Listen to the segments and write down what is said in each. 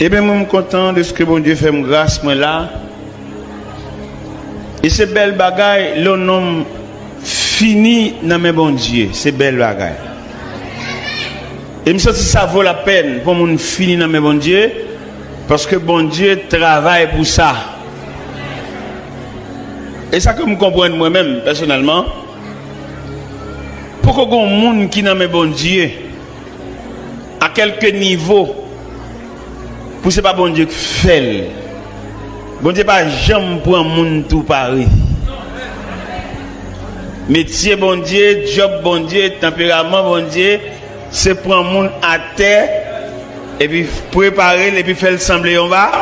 Eh bien, moi, je suis content de ce que bon Dieu fait me grâce, moi là. Et c'est belle bagaille, le nom fini dans mes bon Dieu. C'est belle bagaille. Et je me si ça vaut la peine pour mon fini dans mes bon Dieu, parce que bon Dieu travaille pour ça. Et ça que je comprends moi-même, personnellement. Pour que les gens qui dans mes bon Dieu, à quelques niveaux, pour ce pas bon Dieu qui fait. Bon Dieu pas jamais pour un monde tout pareil. Métier bon Dieu, job bon Dieu, tempérament bon Dieu, c'est pour un monde à terre et puis préparer et puis faire le sembler en bas.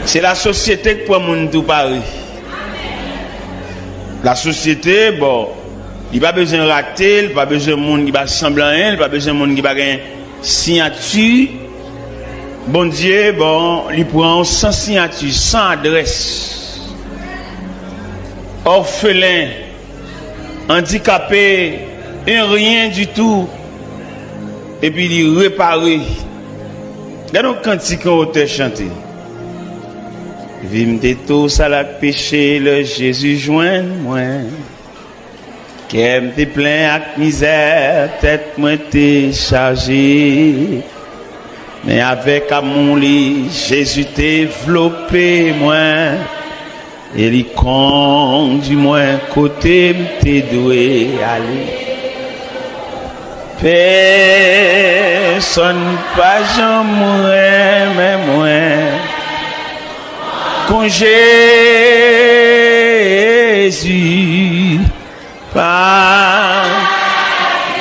C'est la société qui pour un monde tout pareil. La société, bon, il n'a pas besoin de rater, il n'a pas besoin de monde qui va sembler à rien, il n'a pas besoin de monde qui va gagner signature. Bon Dieu, bon, il prend sans signature, sans adresse. Orphelin, handicapé, et rien du tout. Et puis il réparé. Regardez le cantique qu'on a chanté. Vim de tous à la péché, le Jésus joint moi. Qu'aime t'es plein avec misère, tête moi t'es chargé. Mais avec amour, Jésus développé moi. Et il conduit moi côté m'te doué aller. Personne pas jamais mais moi. Quand Jésus pas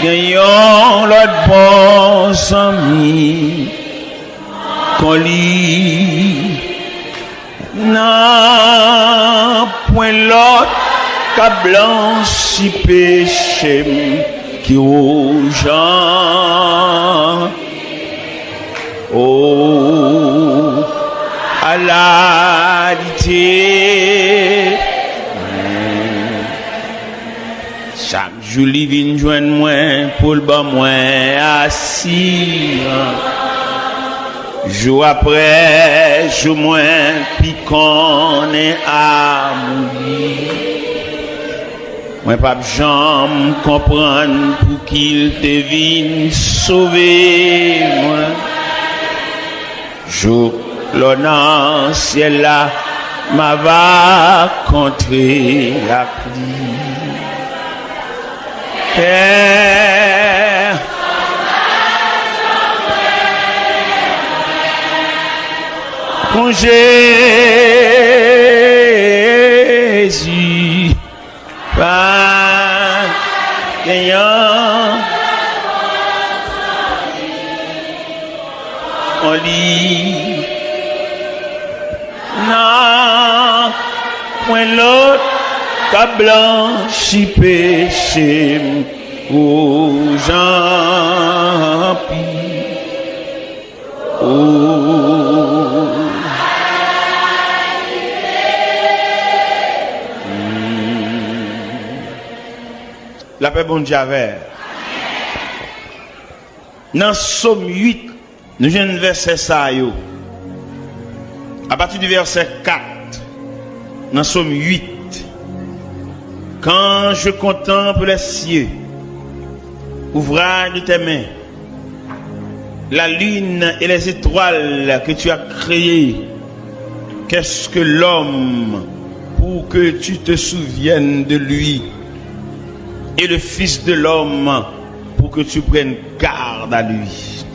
gagnant l'autre bon ami. Qu'on lit non point l'autre qu'a blanchi péché qui aux gens oh à la lité chaque jour il vient joindre moi pour le bas moi assis jour après jour moins piquant est à mourir. Moi pas jamais comprendre pour qu'il te vienne sauver moi. Jour l'honneur ciel là m'a va contrer la pluie. Père quand Jésus pas gagnant on lit non point l'autre qu'a blanchi péché aux gens la paix bon Dieu avec. Dans Somme 8, nous avons un verset ça yo. À partir du verset 4, dans Somme 8, quand je contemple les cieux, ouvrage de tes mains, la lune et les étoiles que tu as créées, qu'est-ce que l'homme pour que tu te souviennes de lui? Et le Fils de l'homme pour que tu prennes garde à lui.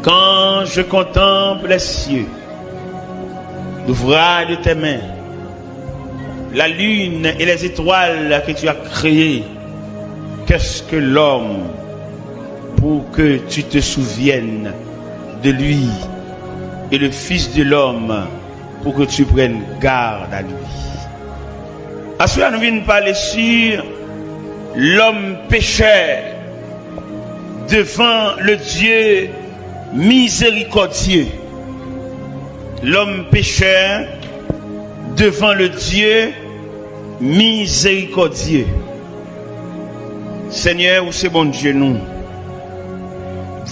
Quand je contemple les cieux, l'ouvrage de tes mains, la lune et les étoiles que tu as créées, qu'est-ce que l'homme pour que tu te souviennes de lui? Et le Fils de l'homme pour que tu prennes garde à lui. À cela, nous venons parler sur l'homme pécheur devant le Dieu miséricordieux. L'homme pécheur devant le Dieu miséricordieux. Seigneur, où c'est bon Dieu nous?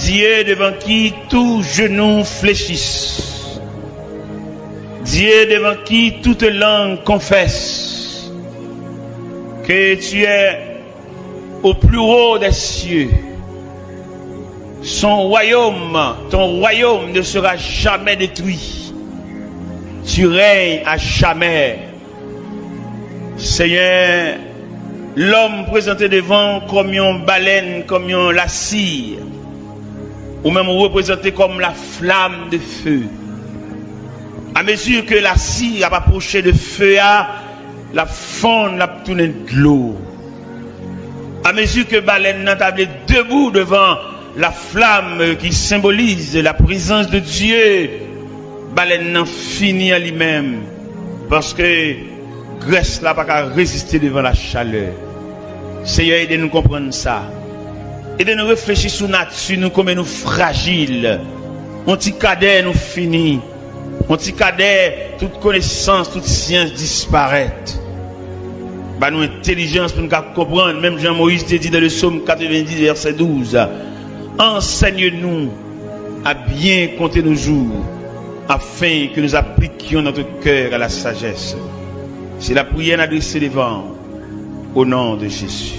Dieu devant qui tout genou fléchisse. Dieu devant qui toute langue confesse que tu es au plus haut des cieux. Son royaume, ton royaume ne sera jamais détruit. Tu règnes à jamais. Seigneur, l'homme présenté devant comme une baleine, comme une la cire, ou même représenté comme la flamme de feu. À mesure que la cire a approché de feu, la faune l'a tourné de l'eau. À mesure que baleine n'a tablé debout devant la flamme qui symbolise la présence de Dieu, baleine n'a fini à lui-même parce que Grèce n'a pas qu'à résister devant la chaleur. Seigneur, aidez-nous comprendre ça. Aidez-nous réfléchir sur nature, nous comme nous fragiles. On petit cadet nous finit. On petit cadet, toute connaissance, toute science disparaît. Bah nous intelligence pour nous comprendre. Même Jean-Moïse te dit dans le psaume 90 verset 12. Enseigne-nous à bien compter nos jours, afin que nous appliquions notre cœur à la sagesse. C'est la prière adressée devant, au nom de Jésus.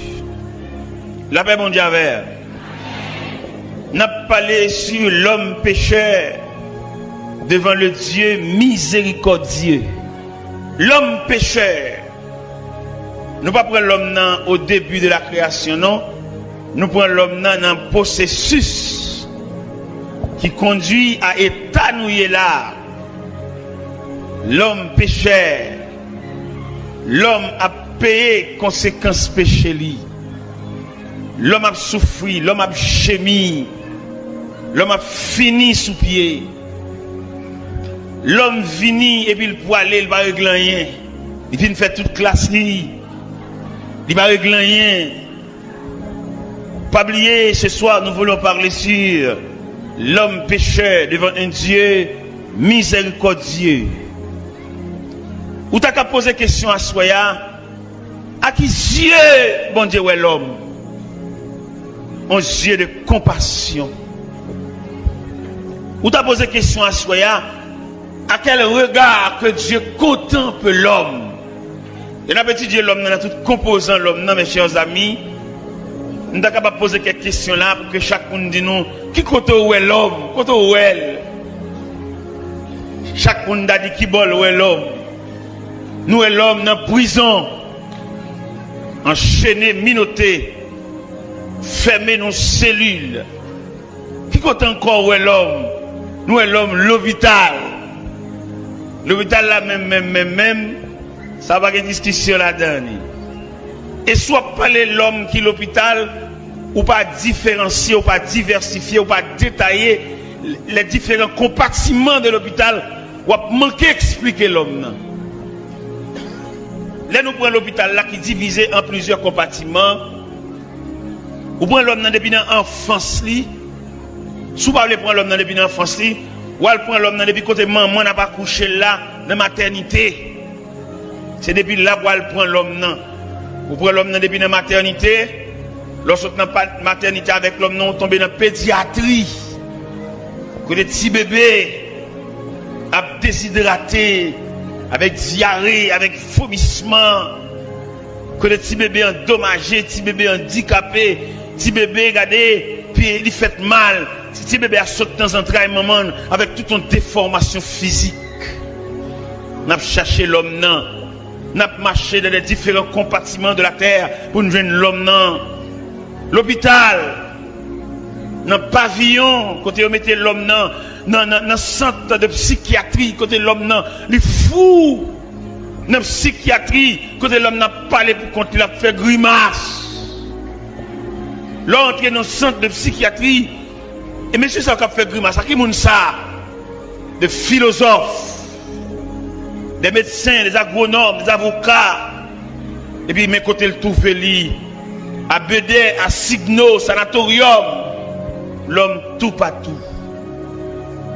La paix mondiale. N'a parlé sur l'homme pécheur devant le Dieu miséricordieux. L'homme pécheur. Nous ne pas prendre l'homme au début de la création, non. Nous prenons l'homme dans un processus qui conduit à étanouir là. L'homme pécheur. L'homme a payé conséquences péché li. L'homme a souffert, l'homme a gémi. L'homme a fini sous pied. L'homme vini et puis il peut aller, il va régler rien. Il vient faire toute classe li. Il va régler rien. Pas oublier, ce soir nous voulons parler sur l'homme pécheur devant un Dieu miséricordieux. Ou t'as qu'à poser question à Soya, à qui Dieu, bon Dieu, est l'homme? Un Dieu de compassion. Ou t'as posé question à Soya, à quel regard que Dieu contemple l'homme? Et là, petit Dieu, l'homme, dans tout composant l'homme, non, mes chers amis, nous sommes capables de poser quelques questions là pour que chacun nous dise nous, qui côté où est l'homme? Côté où est? Chacun a dit qui bol où est l'homme? Nous et l'homme dans la prison, enchaîné, minoté, fermé dans nos cellules. Qui côté encore où est l'homme? Nous et l'homme, l'hôpital. L'hôpital là même, ça va y avoir une discussion là-dedans. Et soit parler l'homme qui est l'hôpital, ou pas différencier, ou pas diversifier, ou pas détailler les différents compartiments de l'hôpital, ou pas manquer expliquer l'homme. Là, nous prenons l'hôpital là qui est divisé en plusieurs compartiments. Ou prenons l'homme depuis l'enfance, si vous voulez prendre l'homme depuis l'enfance, ou prendre l'homme depuis côté maman n'a pas couché là, dans la maternité. C'est depuis là où elle prend l'homme. Vous prenez l'homme depuis la maternité. Lorsque vous n'avez pas de maternité avec l'homme, on tombe dans la pédiatrie. Que les petits bébés a déshydraté, avec diarrhée, avec vomissement. Que les petits bébés endommagés, petits bébés handicapés, petits bébés, regardez, puis ils fait mal. Petit bébé a sauté dans un train moment avec toute une déformation physique. On a cherché l'homme non. On a marché dans les différents compartiments de la terre pour nous joindre l'homme non. L'hôpital, dans le pavillon, côté on mettait l'homme non, dans le centre de psychiatrie, côté l'homme non, les fous, dans la psychiatrie, côté l'homme n'a pas parlé pour quand il a fait grimace. L'entrée dans le centre de psychiatrie, et monsieur ça a fait grimace, à qui moun ça? Des philosophes, des médecins, des agronomes, des avocats, et puis mes côtés le trouve li, à Bédé, à Signo, sanatorium, l'homme tout partout.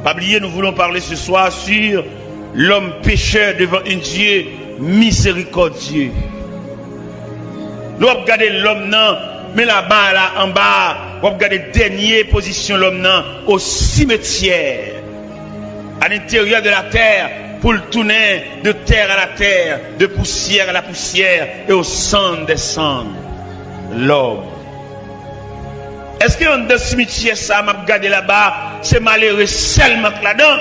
Pas oublier, nous voulons parler ce soir sur l'homme pécheur devant un Dieu miséricordieux. Nous regardons l'homme non, mais là-bas, là en bas, vous regardez dernière position l'homme au cimetière, à l'intérieur de la terre, pour le tourner de terre à la terre, de poussière à la poussière et au cendres des cendres. L'homme. Est-ce que dans le cimetière, ça m'a regardé là-bas, c'est malheureux seulement là-dedans?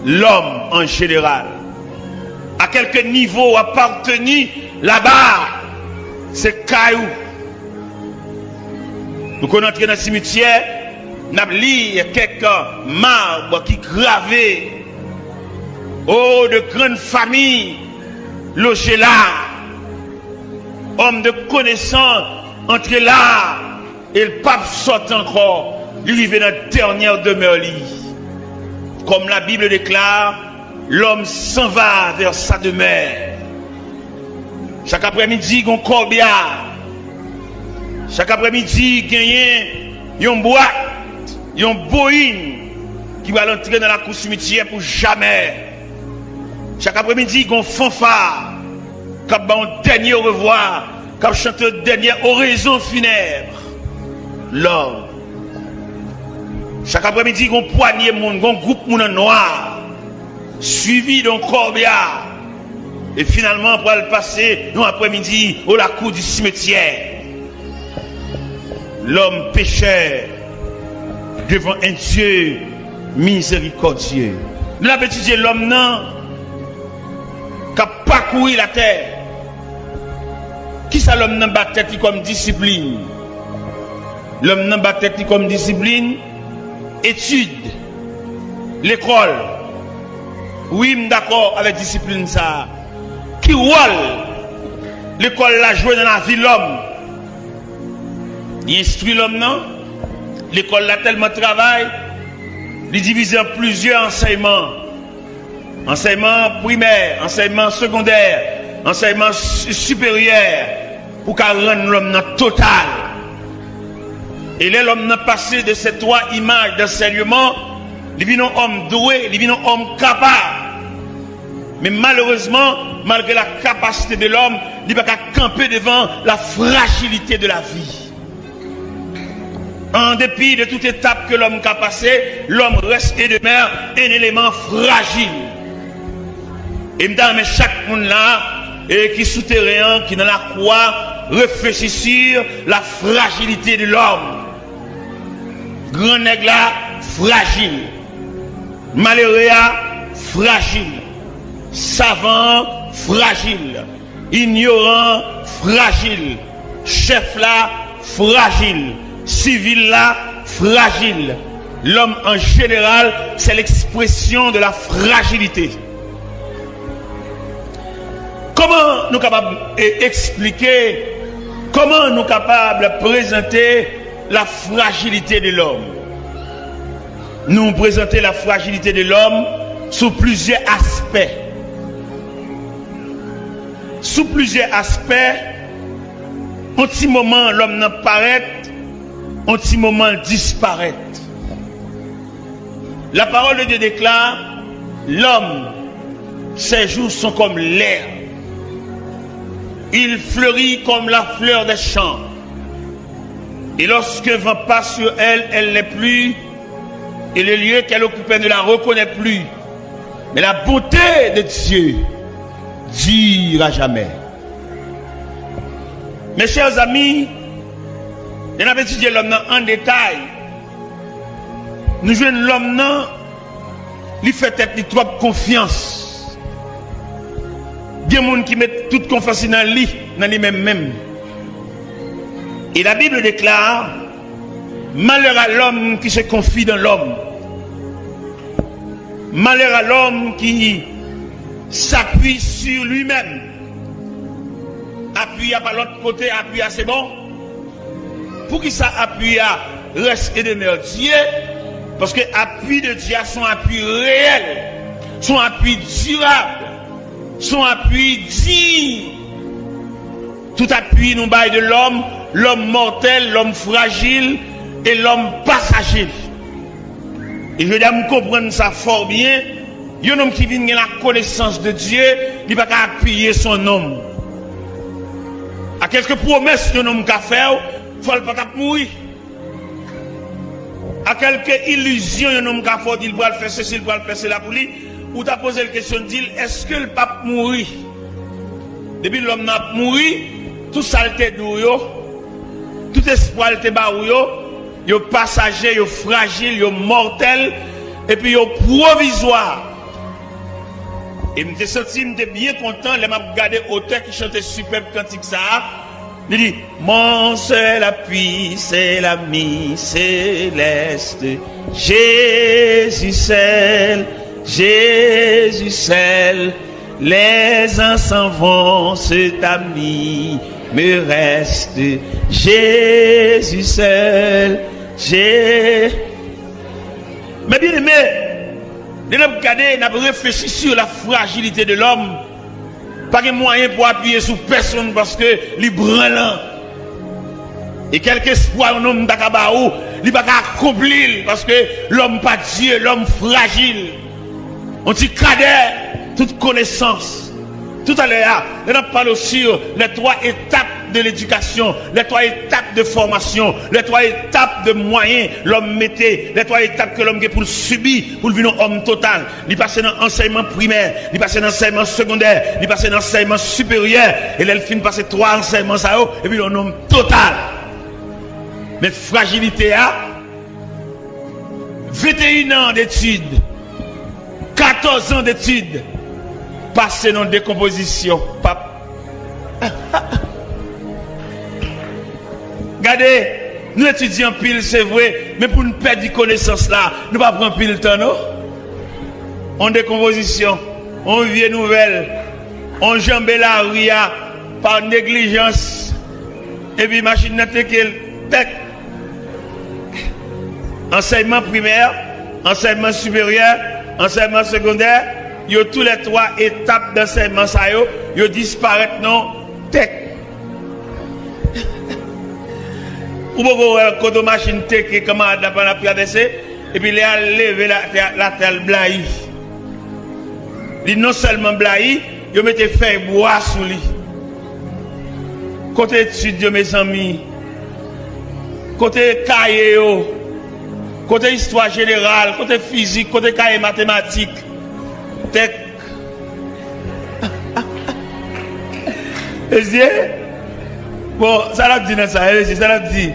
L'homme en général, à quelque niveau appartenu là-bas, c'est caillou. Nous connaissons dans le cimetière, nous avons lu quelques marbres qui gravaient. Oh, de grandes familles logées là. Hommes de connaissance entrés là. Et le pape sort encore. Il vivait dans la dernière demeure. Comme la Bible déclare, l'homme s'en va vers sa demeure. Chaque après-midi, il y a un corbillard. Chaque après-midi, il y a une boîte, il y a une boïne qui va entrer dans la cour cimetière pour jamais. Chaque après-midi, il y a un fanfare qui a un dernier au revoir, qui a chanté une dernière oraison funèbre. L'homme. Chaque après-midi, il y a un poignée de monde, un groupe de monde noir, suivi d'un corbillard. Et finalement, pour le passer, nous après-midi, au la cour du cimetière. L'homme pécheur devant un Dieu miséricordieux. Nous avons étudié l'homme qui a parcouru la terre. Qui ça l'homme n'a pas tête comme discipline? L'homme n'a pas tête comme discipline. Étude. L'école. Oui, d'accord avec discipline ça. Qui rôle l'école l'a joué dans la vie de l'homme? Il instruit l'homme, non? L'école l'a tellement travaillé, il divise en plusieurs enseignements. Enseignement primaire, enseignement secondaire, enseignement supérieur, pour qu'à rendre l'homme total. Et là, l'homme n'a passé de ces trois images d'enseignement, il vient un homme doué, il vient un homme capable. Mais malheureusement, malgré la capacité de l'homme, il ne peut pas camper devant la fragilité de la vie. En dépit de toute étape que l'homme a passé, l'homme reste et demeure un élément fragile. Et mais chaque monde là, et qui souterrain, qui dans la croix, réfléchit sur la fragilité de l'homme. Grand nègre là, fragile. Malheureux fragile. Savant, fragile. Ignorant, fragile. Chef là, fragile. Civil là, fragile. L'homme en général, c'est l'expression de la fragilité. Comment nous sommes capables d'expliquer, comment nous sommes capables de présenter la fragilité de l'homme? Nous présentons la fragilité de l'homme sous plusieurs aspects. Sous plusieurs aspects, un petit moment l'homme n'apparaît, un petit moment disparaît. La parole de Dieu déclare, l'homme, ses jours sont comme l'air. Il fleurit comme la fleur des champs. Et lorsque vent passe sur elle, elle n'est plus. Et le lieu qu'elle occupait ne la reconnaît plus. Mais la beauté de Dieu dure à jamais. Mes chers amis, nous avons étudié l'homme en détail. Nous jouons l'homme, il fait être trop confiance. Il y a des gens qui mettent toute confiance dans lui-même. Et la Bible déclare, malheur à l'homme qui se confie dans l'homme. Malheur à l'homme qui s'appuie sur lui-même. Appuie à l'autre côté, appuie à c'est bon. Pour qui ça appuie à reste et demeure Dieu? Parce que l'appui de Dieu, son appui réel, son appui durable, son appui digne. Tout appui nous baille de l'homme, l'homme mortel, l'homme fragile et l'homme passager. Et je dois me comprendre ça fort bien. Un homme qui vient de la connaissance de Dieu, il ne va pas appuyer son homme. À quelques promesses que l'homme a fait, toutefois, il ne peut pas mourir. À quelques illusions, un homme qui a fait, il va le faire ceci, il va le faire cela pour lui. Ou tu as posé la question, dit, est-ce que le pape mourit? Depuis l'homme n'a mouru, tout ça était doux, tout espoir était barou, yo passager, yo fragile, yo mortel, et puis yo provisoire. Et je me senti bien content, je m'a regardé auteur qui chantait superbe cantique ça. Il dit, mon seul appui, c'est l'ami céleste, Jésus seul, Jésus seul. Les uns s'en vont, cet ami me reste, Jésus seul, Mais bien aimé, nous avons réfléchi sur la fragilité de l'homme. Pas de moyen pour appuyer sur personne parce que les branlant. Et quelque espoir un homme d'Akabaou, il va pas accomplir parce que l'homme pas Dieu, l'homme fragile. On dit cadet, toute connaissance. Tout à l'heure, on a parlé sur les 3 étapes de l'éducation, les 3 étapes de formation, les 3 étapes de moyens l'homme mettait, les 3 étapes que l'homme a pour subir, pour devenir homme total. Il passe dans l'enseignement primaire, il passe dans l'enseignement secondaire, il passe dans l'enseignement supérieur, et là il finit passer 3 enseignements ça, et puis un homme total. Mais fragilité a 21 ans d'études, 14 ans d'études, passé dans décomposition. Regardez, nous étudions pile, c'est vrai, mais pour nous perdre de connaissance là, nous ne pas prendre pile le temps, non? En décomposition, on vient nouvelle, on jambe la ria par négligence, et puis machine n'a tech. Enseignement primaire, enseignement supérieur, enseignement secondaire, yo tous les 3 étapes d'enseignement ça yo disparaissent non tech. Ou beaucoup quand machine tech comment d'après la traverser et puis il a levé la terre blaï. Il non seulement blaï, yo mettait feuille bois sous lui. Côté étude mes amis, côté cahier côté histoire générale, côté physique, côté cahier mathématiques. Tech. Bon, ça l'a dit dans ça, ça l'a dit.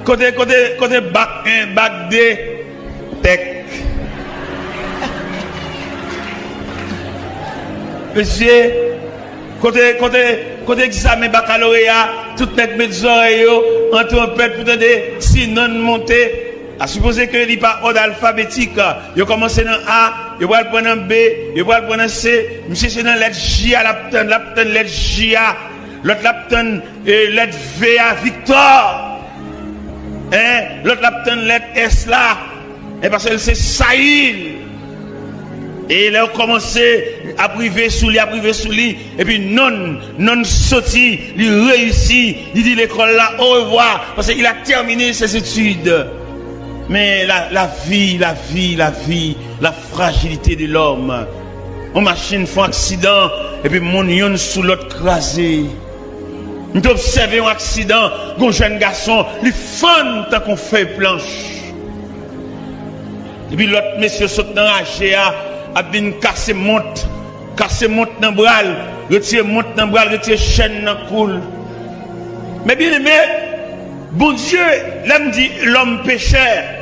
Côté bac 1, bac 2, tech. Monsieur, côté examen baccalauréat, tout net mes oreilles, en trompette pour donner si non monter. À supposer que il n'y a pas ordre alphabétique, il commence dans A, il va le prendre en B, il va le prendre en C, monsieur c'est dans lettre J à l'apton lettre J à, l'autre l'apton lettre V à Victor, hein, l'autre l'apton lettre S là, et parce que c'est Saïl. Et là, on commence à priver sous lui, et puis non sorti, il réussit, il dit l'école là, au revoir, parce qu'il a terminé ses études. Mais la vie, la fragilité de l'homme. On machine font accident, et puis mon yon sous l'autre crasé. Nous observons un accident, un jeune garçon, il fun tant qu'on fait planche. Et puis l'autre monsieur saute dans la GA, a bien cassé monte dans le bras, retire monte dans le bras, retire chaîne dans le coule. Mais bien aimé, bon Dieu, l'homme dit l'homme pécheur.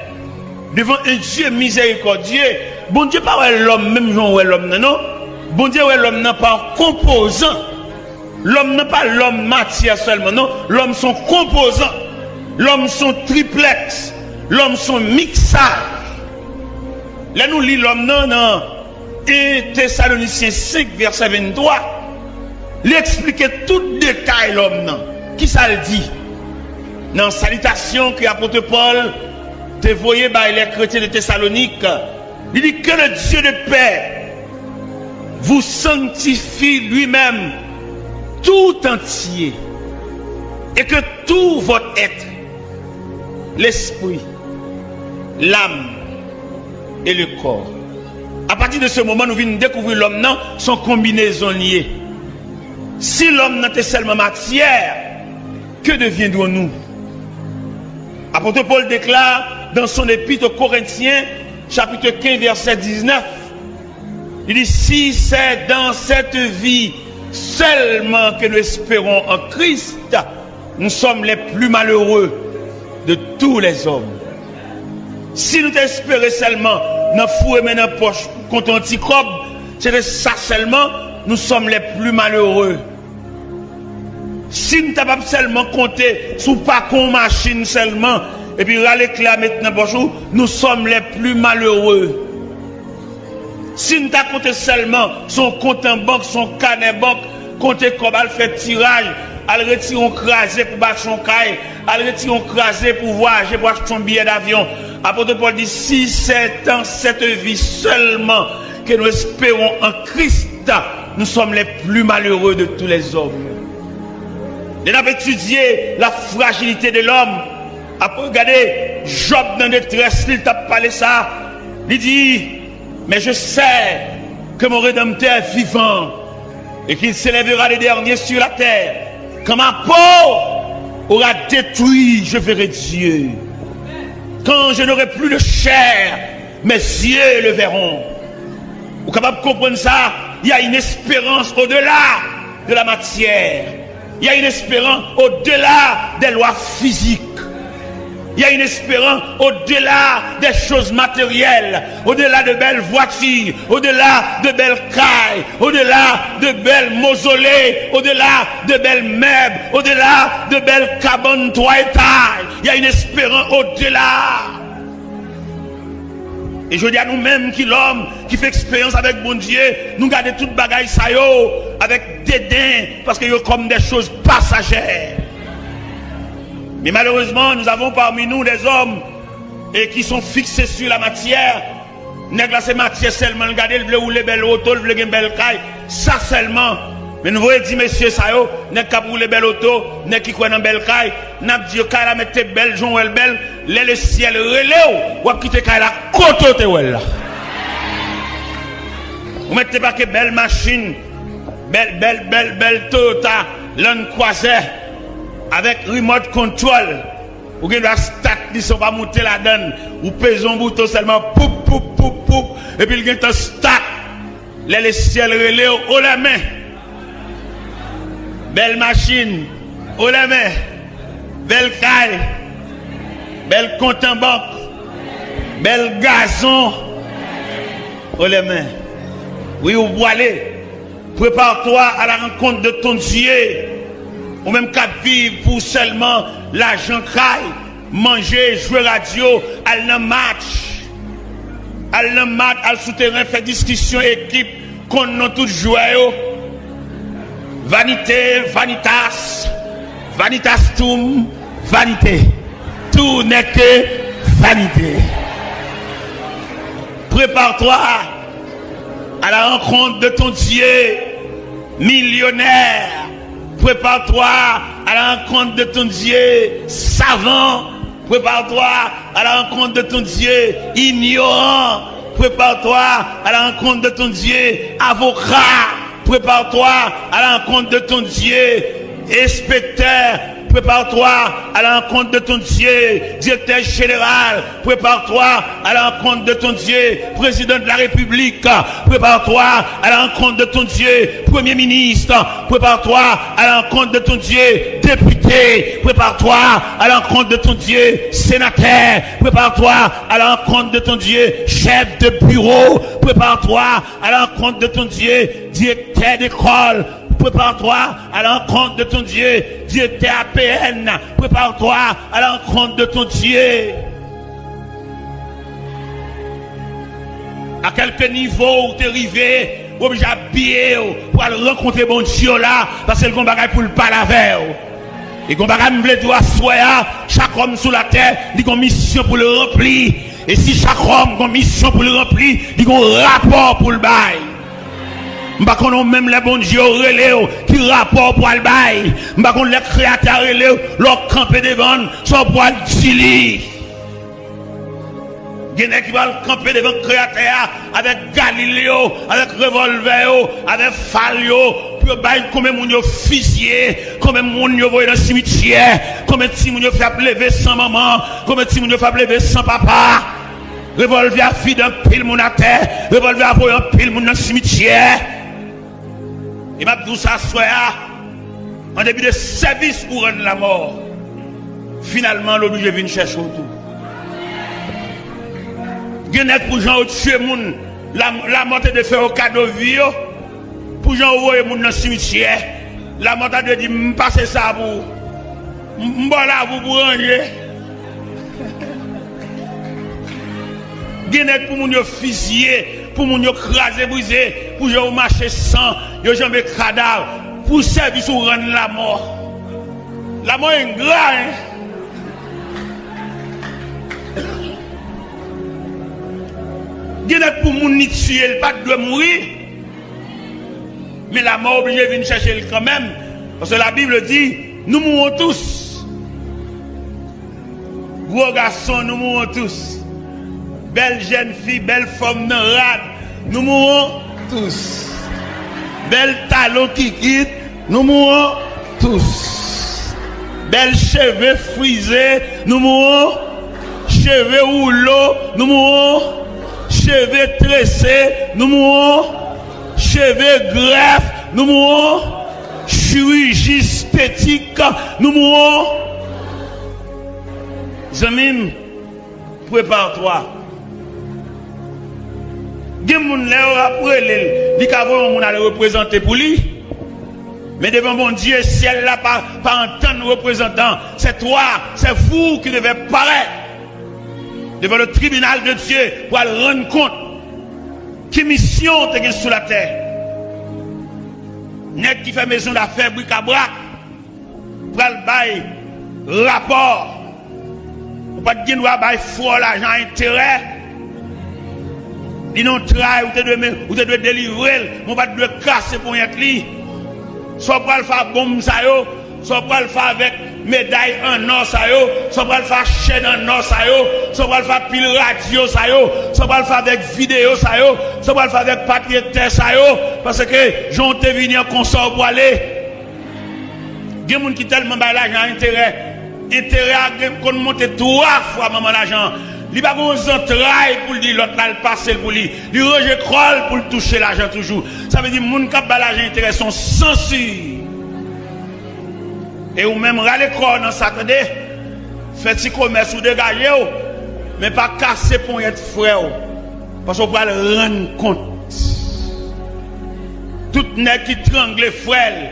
Devant un Dieu miséricordieux, bon Dieu pas l'homme même genre l'homme non, bon Dieu l'homme n'a pas composant. L'homme n'a pas l'homme matière seulement non, l'homme son composant. L'homme son triplex, l'homme son mixage. Là nous lit l'homme non 1 Thessaloniciens 5 verset 23. Il expliquait tout détail l'homme non. Qui ça le dit? Dans salutation que l'apôtre Paul te voyez par les chrétiens de Thessalonique, il dit que le Dieu de paix vous sanctifie lui-même tout entier et que tout votre être, l'esprit, l'âme et le corps. À partir de ce moment, nous venons découvrir l'homme non, son combinaison liée. Si l'homme n'était seulement matière, que deviendrons-nous? Apôtre Paul déclare dans son épître aux Corinthiens, chapitre 15, verset 19, il dit, si c'est dans cette vie seulement que nous espérons en Christ, nous sommes les plus malheureux de tous les hommes. Si nous espérons seulement dans fou et dans la poche contre anticrobe, c'est de ça seulement, nous sommes les plus malheureux. Si nous n'avons pas seulement compté sous pas qu'on machine seulement, et puis râler là maintenant, bonjour, nous sommes les plus malheureux. Si nous avons compté seulement son compte en banque, son carnet banque, compter comme elle fait tirage, elle retire un crasé pour battre son caille, elle retire un crasé pour voyager, pour acheter son billet d'avion. Apôtre Paul dit, si c'est dans cette vie seulement que nous espérons en Christ, nous sommes les plus malheureux de tous les hommes. Nous avons étudié la fragilité de l'homme. Après, regardez, Job dans la détresse, il t'a parlé ça. Il dit, mais je sais que mon Rédempteur est vivant et qu'il s'élèvera les derniers sur la terre. Quand ma peau aura détruit, je verrai Dieu. Quand je n'aurai plus de chair, mes yeux le verront. Vous êtes capable de comprendre ça? Il y a une espérance au-delà de la matière. Il y a une espérance au-delà des lois physiques. Il y a une espérance au-delà des choses matérielles, au-delà de belles voitures, au-delà de belles cailles, au-delà de belles mausolées, au-delà de belles meubles, au-delà de belles cabanes 3 étages. Il y a une espérance au-delà. Et je dis à nous-mêmes qui l'homme qui fait expérience avec bon Dieu, nous gardons toute bagaille ça yo avec dédain parce que yo comme des choses passagères. Mais malheureusement, nous avons parmi nous des hommes et qui sont fixés sur la matière. Nèg la c'est matière seulement, regarder le rouler belle auto, le une belle caille, ça seulement. Mais nous voyons dire messieurs ça yo, nèg qui rouler belle auto, nèg qui croit dans belle caille, n'a dit caille la mettre belle, jon elle belle, le ciel relève ou quitter caille la côté te là. Vous mettez pas que belle machine, belle Toyota Land Cruiser avec remote control. Ou que la stat ne sont pas monter la donne, ou pèse un bouton seulement poup poup poup poup et puis il y a un stat. Les ciel relève au la main. Belle machine, au la main. Belle caille, belle compte en banque, belle gazon, au la main. Oui, ou aller. Prépare-toi à la rencontre de ton Dieu. Ou même qu'à vivre pour seulement l'argent caille, manger, jouer radio, aller dans match. Aller dans match, aller souterrain, faire discussion, équipe, qu'on a tout joué. Vanité, vanitas, vanitastum, vanité. Tout n'est que vanité. Prépare-toi à la rencontre de ton Dieu millionnaire. Prépare-toi à la rencontre de ton Dieu savant. Prépare-toi à la rencontre de ton Dieu ignorant. Prépare-toi à la rencontre de ton Dieu avocat. Prépare-toi à la rencontre de ton Dieu inspecteur. Prépare-toi à la rencontre de ton Dieu, directeur général. Prépare-toi à la rencontre de ton Dieu, président de la République. Prépare-toi à la rencontre de ton Dieu, premier ministre. Prépare-toi à la rencontre de ton Dieu, député. Prépare-toi à la rencontre de ton Dieu, sénateur. Prépare-toi à la rencontre de ton Dieu, chef de bureau. Prépare-toi à la rencontre de ton Dieu, directeur d'école. Prépare-toi à la rencontre de ton Dieu, directeur APN. Prépare-toi à la rencontre de ton Dieu. À quelques niveaux où tu es arrivé, obligé à habiller pour aller rencontrer bon Dieu là, parce que le combat pour le pas la veille. Et le combat me veut dire à chaque homme sur la terre, il a une mission pour le remplir. Et si chaque homme a une mission pour le remplir, il a un rapport pour le bail. M'pa connait même les bons dieux relève qui rapport pour le bail. M'pa connait les créateurs relève leur camper devant son pour le dili. Gene qui va camper devant créateur avec Galileo, avec revolver, avec Falio pour bailler combien moun yo fusillé, combien moun yo voyé dans le cimetière, combien de petits moun yo fait lever sans maman, combien de petits moun yo fait lever sans papa. Revolver vide un pile moun à terre, revolver voyé un pile moun dans le cimetière. Et m'a dit ça soir en début de service pour rendre la mort. Finalement l'obligé vient chercher autour. Genek pour gens tuer moun, la mort de faire au cadeau vie pour gens envoyer moun dans le cimetière. La mort de dire passer ça pour m'bola vous pour ranger. Genek pour moun yo fusiller, pour moun yo craser briser, pour gens marcher sans, yo jambe cadavre, pour service ou rendre la mort. La mort est grave. Pour moun ni tuer, pas de mourir. Mais la mort obligée de venir chercher quand même. Parce que la Bible dit, nous mourons tous. Gros garçons, nous mourons tous. Belle jeune fille, belle femme rade, nous mourons tous. Belle talon qui quitte, nous mourons tous. Belle cheveux frisés, nous mourons. Cheveux rouleaux, nous mourons. Cheveux tressés, nous mourons. Cheveux greffes, nous mourons. Chirurgie esthétique, nous mourons. Zamim, prépare-toi. Gen moun lè après li ka voyon moun aller représenter pour lui. Mais devant mon Dieu, ciel là pas entendre représentant, c'est toi, c'est vous qui devez paraître devant le tribunal de Dieu pour aller rendre compte qui mission tu as sur la terre. Net qui fait maison d'affaires bric-à-brac pour aller bailler rapport. Ou pas de droit bailler fort l'argent intérêt. Ils n'ont travail ou te doit délivrer, on va te casser pour y être li. Soit pour le faire bombe ça yo, soit pour le faire avec médaille en or ça yo, soit pour le faire chaîne en or ça yo, soit pour le faire pile radio ça yo, soit pour le faire avec vidéo ça yo, soit pour le faire avec papier terre ça yo, parce que j'ont te venir en consort pour aller. Il y a des gens qui tellement baillent l'argent intérêt à qu'on monte 3 fois maman l'argent. Il n'y a pas de travail pour dire l'autre là le passer pour lui. Il rejet croll pour toucher l'argent toujours. Ça veut dire que les gens qui ont l'argent intérêt sont censurés. Et ou même râler corps dans ça, faites petit commerce ou dégager, mais pas casser pour être frère. Parce qu'on va le rendre compte. Tout nèg qui trangle frère,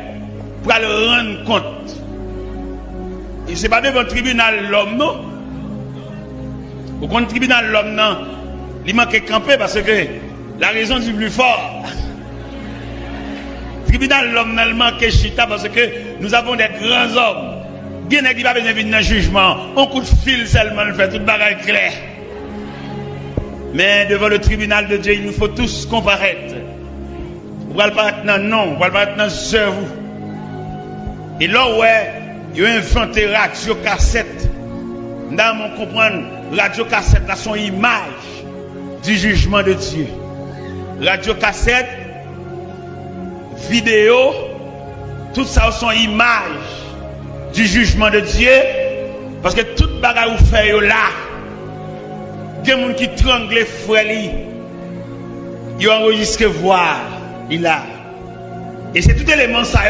pour le rendre compte. Et ce n'est pas devant le tribunal l'homme, non? Au compte tribunal l'homme, non, il manque de camper parce que la raison du plus fort. Tribunal l'homme, il manque de chita parce que nous avons des grands hommes. Bien qui va venir dans le jugement, un coup de fil seulement, il fait tout le bagage clair. Mais devant le tribunal de Dieu, il nous faut tous comparaître. Vous ne pouvez pas être non, vous ne pouvez pas être cerveau. Et là, ouais, il a inventé radio cassette. Nous devons comprendre, radio cassette, là, son image du jugement de Dieu. Radio cassette, vidéo, tout ça sont images du jugement de Dieu. Parce que toute bagarre vous faites là, il y a des gens qui tranglent les frères, ils enregistrent voir, il a. Et c'est tout élément ça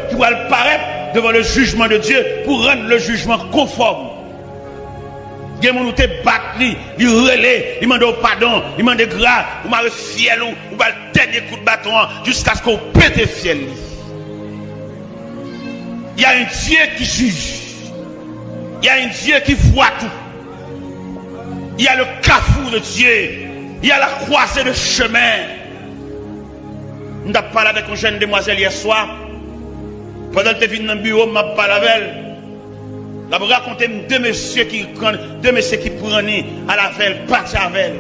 qui va paraître devant le jugement de Dieu pour rendre le jugement conforme. Il y a des gens qui te battent, ils relaient, ils demandent pardon, ils demandent grâce, ils m'ont fiel, ou va le dernier coup de bâton jusqu'à ce qu'on pète le fiel. Il y a un Dieu qui juge. Il y a un Dieu qui voit tout. Il y a le carrefour de Dieu. Il y a la croisée de chemin. Nous avons parlé avec une jeune demoiselle hier soir. Pendant que tu es venu dans le bureau, je m'ai parlé avec elle. Je vais raconter deux messieurs qui prennent à la veille, partent avec elle.